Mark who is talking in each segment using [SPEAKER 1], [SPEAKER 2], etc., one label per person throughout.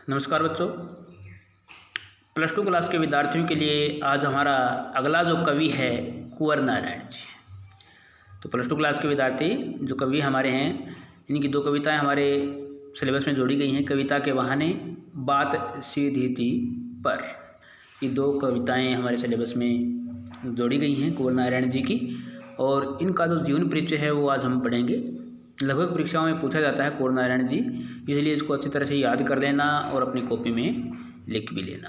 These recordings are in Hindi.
[SPEAKER 1] नमस्कार बच्चों। प्लस टू क्लास के विद्यार्थियों के लिए आज हमारा अगला जो कवि है कुंवर नारायण जी। तो प्लस टू क्लास के विद्यार्थी जो कवि हमारे हैं, इनकी दो कविताएं हमारे सिलेबस में जोड़ी गई हैं। कविता के बहाने, बात सीधी थी पर, ये दो कविताएं हमारे सिलेबस में जोड़ी गई हैं कुंवर नारायण जी की। और इनका जो जीवन परिचय है वो आज हम पढ़ेंगे। लगभग परीक्षाओं में पूछा जाता है कुंवर नारायण जी, इसलिए इसको अच्छी तरह से याद कर लेना और अपनी कॉपी में लिख भी लेना।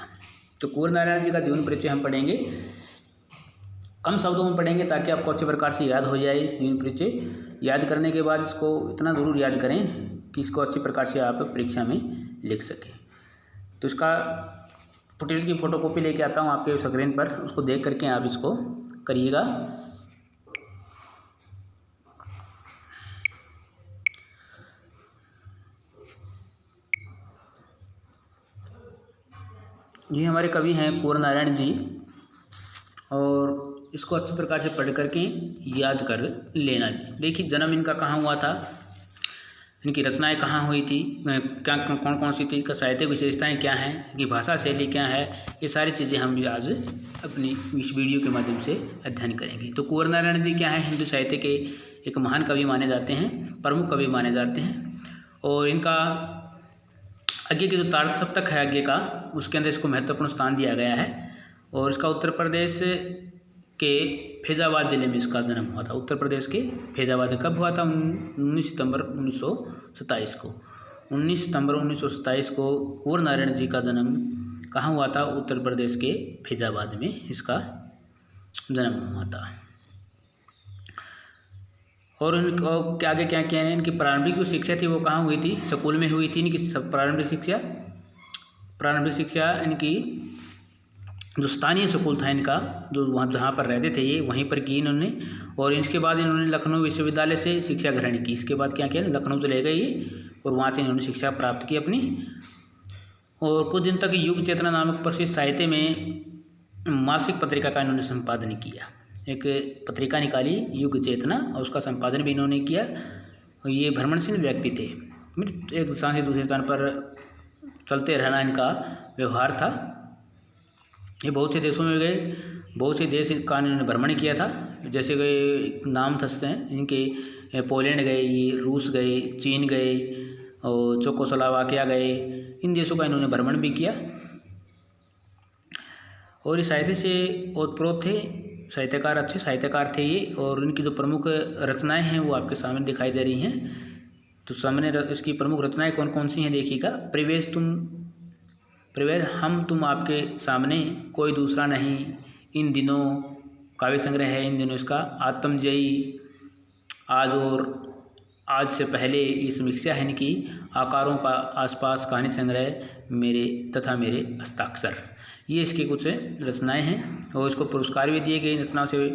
[SPEAKER 1] तो कुंवर नारायण जी का जीवन परिचय हम पढ़ेंगे, कम शब्दों में पढ़ेंगे ताकि आपको अच्छे प्रकार से याद हो जाए। इस जीवन परिचय याद करने के बाद इसको इतना ज़रूर याद करें कि इसको अच्छी प्रकार से आप परीक्षा में लिख सकें। तो इसका फुटेज की फ़ोटोकॉपी लेके आता हूँ आपके स्क्रीन पर, उसको देख करके आप इसको करिएगा। ये हमारे कवि हैं कुंवर नारायण जी, और इसको अच्छी प्रकार से पढ़ करके याद कर लेना जी। देखिए, जन्म इनका कहाँ हुआ था, इनकी रचनाएं कहाँ हुई थी, क्या कौन कौन सी थी, इनका साहित्यिक विशेषताएं क्या हैं, इनकी भाषा शैली क्या है, ये सारी चीज़ें हम भी आज अपनी इस वीडियो के माध्यम से अध्ययन करेंगे। तो कुंवर नारायण जी क्या है, हिंदू साहित्य के एक महान कवि माने जाते हैं, प्रमुख कवि माने जाते हैं। और इनका आगे के जो तारक सप्तक है आगे का, उसके अंदर इसको महत्वपूर्ण स्थान दिया गया है। और इसका उत्तर प्रदेश के फैजाबाद ज़िले में इसका जन्म हुआ था। उत्तर प्रदेश के फैजाबाद कब हुआ था? 19 सितंबर 1927 को। 19 सितंबर 1927 को कुंवर नारायण जी का जन्म कहाँ हुआ था? उत्तर प्रदेश के फैजाबाद में इसका जन्म हुआ था। और उनके आगे क्या क्या है, इनकी प्रारंभिक जो शिक्षा थी वो कहाँ हुई थी? स्कूल में हुई थी इनकी प्रारंभिक शिक्षा इनकी जो स्थानीय स्कूल था इनका, जो वहाँ जहाँ पर रहते थे ये, वहीं पर की इन्होंने। और इसके बाद इन्होंने लखनऊ विश्वविद्यालय से शिक्षा ग्रहण की। इसके बाद क्या किया, लखनऊ चले गए ये, और वहाँ से इन्होंने शिक्षा प्राप्त की अपनी। और कुछ दिन तक युग चेतना नामक प्रसिद्ध साहित्य में मासिक पत्रिका का इन्होंने संपादन किया। एक पत्रिका निकाली युग चेतना, और उसका संपादन भी इन्होंने किया। और ये भ्रमणशील व्यक्ति थे, एक स्थान से दूसरे स्थान पर चलते रहना इनका व्यवहार था। ये बहुत से देशों में गए, बहुत से देश का इन्होंने भ्रमण किया था। जैसे गए नाम थसते हैं इनके, पोलैंड गए, ये रूस गए, चीन गए, और चेकोस्लोवाकिया गए, इन देशों का इन्होंने भ्रमण भी किया। और ये साहित्य से ओतप्रोत थे, साहित्यकार, अच्छे साहित्यकार थे ये। और इनकी जो प्रमुख रचनाएं हैं वो आपके सामने दिखाई दे रही हैं। तो सामने इसकी प्रमुख रचनाएं कौन कौन सी हैं देखिएगा। प्रवेश हम तुम आपके सामने, कोई दूसरा नहीं, इन दिनों काव्य संग्रह है इन दिनों इसका। आत्मजयी, आज और आज से पहले, ये समीक्षा है इनकी। आकारों का आसपास, कहानी संग्रह, मेरे तथा मेरे हस्ताक्षर, ये इसकी कुछ रचनाएं हैं। और इसको पुरस्कार भी दिए गए रचनाओं से।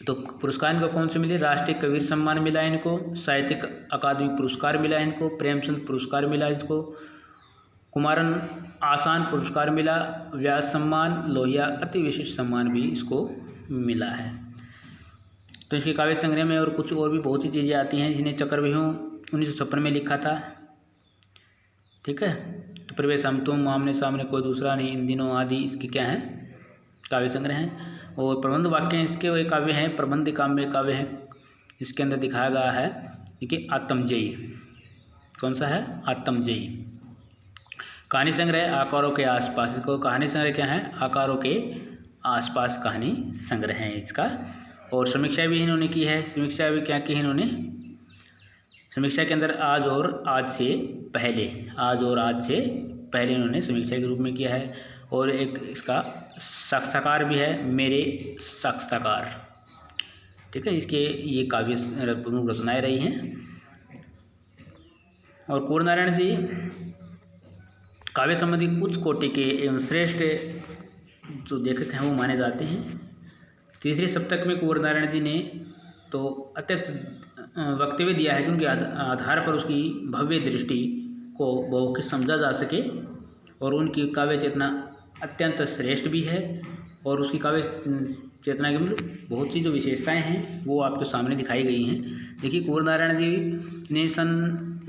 [SPEAKER 1] तो पुरस्कार इनको कौन से मिले? राष्ट्रीय कबीर सम्मान मिला इनको, साहित्यिक अकादमी पुरस्कार मिला इनको, प्रेमचंद पुरस्कार मिला इसको, कुमारन आसान पुरस्कार मिला, व्यास सम्मान, लोहिया अति विशिष्ट सम्मान भी इसको मिला है। तो इसके काव्य संग्रह में और कुछ और भी बहुत सी चीज़ें आती हैं, जिन्हें चक्रव्यूह 1956 में लिखा था। ठीक है। तो प्रवेश हम तुम, आमने सामने, कोई दूसरा नहीं, इन दिनों आदि, इसके क्या हैं? काव्य संग्रह हैं। और प्रबंध वाक्य इसके वे काव्य हैं, प्रबंध काव्य हैं। इसके अंदर दिखाया गया है, देखिए, आत्मजयी। कौन सा है? आत्मजयी। कहानी संग्रह आकारों के आसपास, इसको कहानी संग्रह क्या है? आकारों के आसपास कहानी संग्रह है इसका। और समीक्षा भी इन्होंने की है। समीक्षा भी क्या की है इन्होंने? समीक्षा के अंदर आज और आज से पहले, आज और आज से पहले इन्होंने समीक्षा के रूप में किया है। और एक इसका साक्षात्कार भी है, मेरे साक्षात्कार। ठीक है, इसके ये काव्य प्रमुख रचनाएं रही हैं। और कुंवर नारायण जी काव्य संबंधी उच्च कोटि के एवं श्रेष्ठ जो लेखक हैं वो माने जाते हैं। तीसरे सप्तक में कुंवर नारायण जी ने तो अत्यंत वक्तव्य दिया है कि उनके आधार पर उसकी भव्य दृष्टि को बहुमुखी समझा जा सके। और उनकी काव्य चेतना अत्यंत श्रेष्ठ भी है। और उसकी काव्य चेतना की बहुत सी जो विशेषताएं हैं वो आपके सामने दिखाई गई हैं। देखिए, कुंवर नारायण जी ने सन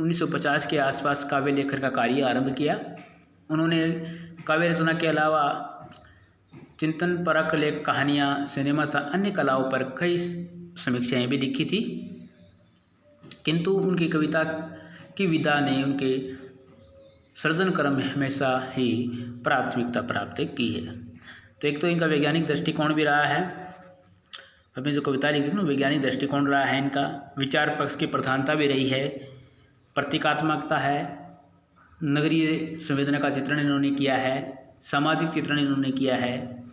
[SPEAKER 1] 1950 के आसपास काव्य लेखन का कार्य आरंभ किया। उन्होंने काव्य रचना के अलावा चिंतन परक लेख, कहानियाँ, सिनेमा तथा अन्य कलाओं पर कई समीक्षाएं भी लिखी थी, किंतु उनकी कविता की विधा ने उनके सृजन कर्म में हमेशा ही प्राथमिकता प्राप्त की है। तो एक तो इनका वैज्ञानिक दृष्टिकोण भी रहा है, अपनी जो कविता लिखी ना वैज्ञानिक दृष्टिकोण रहा है इनका, विचार पक्ष की प्रधानता भी रही है, प्रतीकात्मकता है, नगरीय संवेदना का चित्रण इन्होंने किया है, सामाजिक चित्रण इन्होंने किया है,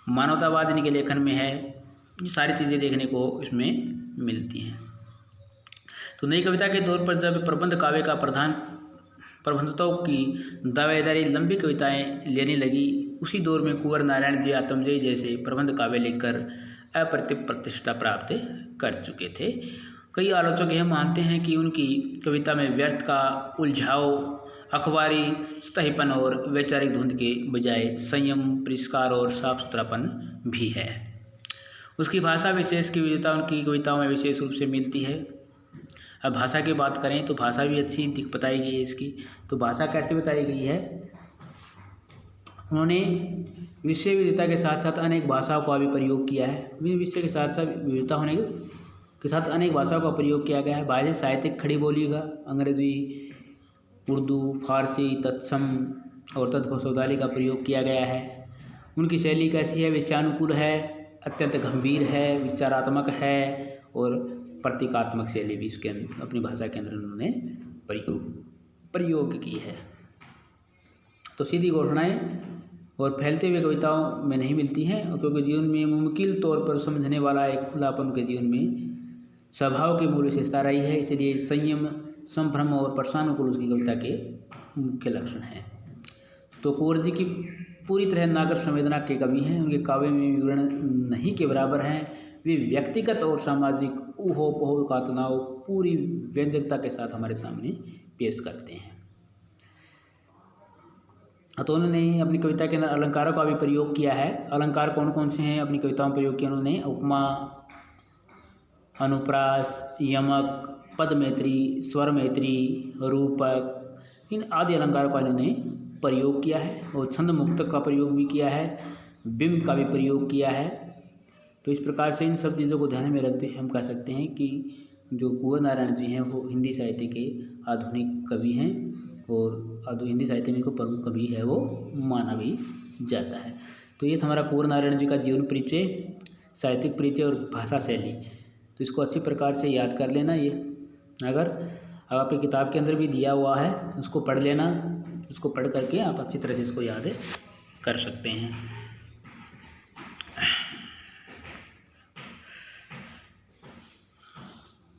[SPEAKER 1] मानवतावाद इनके लेखन में है। ये सारी चीज़ें देखने को इसमें मिलती हैं। तो नई कविता के तौर पर जब प्रबंध काव्य का प्रबंधताओं की दावेदारी लंबी कविताएं लेने लगी, उसी दौर में कुंवर नारायण जी आत्मजयी जैसे प्रबंध काव्य लिखकर अप्रतिम प्रतिष्ठा प्राप्त कर चुके थे। कई आलोचक यह मानते हैं कि उनकी कविता में व्यर्थ का उलझाव, अखबारी सतहीपन और वैचारिक धुंध के बजाय संयम, परिष्कार और साफ सुथरापन भी है। उसकी भाषा विशेष की विविधता उनकी कविताओं में विशेष रूप से मिलती है। अब भाषा की बात करें तो भाषा भी अच्छी बताई गई है इसकी। तो भाषा कैसे बताई गई है, उन्होंने विषय विविधता के साथ साथ अनेक भाषाओं का भी प्रयोग किया है। विषय के साथ साथ विविधता होने के साथ अनेक भाषाओं का प्रयोग किया गया है। भाषा साहित्यिक खड़ी बोली का अंग्रेजी, उर्दू, फारसी, तत्सम और तत्भुसौदाली का प्रयोग किया गया है। उनकी शैली कैसी है, विषयानुकूल है, अत्यंत गंभीर है, विचारात्मक है और प्रतीकात्मक शैली भी इसके अपनी भाषा के अंदर उन्होंने प्रयोग की है। तो सीधी घोषणाएं और फैलते हुए कविताओं में नहीं मिलती हैं, क्योंकि जीवन में मुमकिन तौर पर समझने वाला एक खुलापन के जीवन में स्वभाव की मूल विशेषता रही है। इसलिए संयम, संभ्रम और प्रसानुकूल उसकी कविता के मुख्य लक्षण हैं। तो कुंवर जी की पूरी तरह नागर संवेदना के कवि हैं। उनके काव्य में विवरण नहीं के बराबर हैं। वे व्यक्तिगत और सामाजिक ऊहो-पोह का तनाव पूरी व्यंजकता के साथ हमारे सामने पेश करते हैं। तो उन्होंने अपनी कविता के अंदर अलंकारों का भी प्रयोग किया है। अलंकार कौन कौन से हैं अपनी कविताओं में प्रयोग किया उन्होंने, उपमा, अनुप्रास, यमक, पद मैत्री, स्वर मैत्री, रूपक, इन आदि अलंकारों का इन्होंने प्रयोग किया है। और छंद मुक्तक का प्रयोग भी किया है, बिंब का भी प्रयोग किया है। तो इस प्रकार से इन सब चीज़ों को ध्यान में रखते हुए हम कह सकते हैं कि जो कुंवर नारायण जी हैं वो हिंदी साहित्य के आधुनिक कवि हैं और हिंदी साहित्य में को प्रमुख कवि है वो माना भी जाता है। तो ये था हमारा कुंवर नारायण जी का जीवन परिचय, साहित्यिक परिचय और भाषा शैली। तो इसको अच्छी प्रकार से याद कर लेना। ये अगर अब आपकी किताब के अंदर भी दिया हुआ है, उसको पढ़ लेना। उसको पढ़ करके आप अच्छी तरह से इसको याद कर सकते हैं।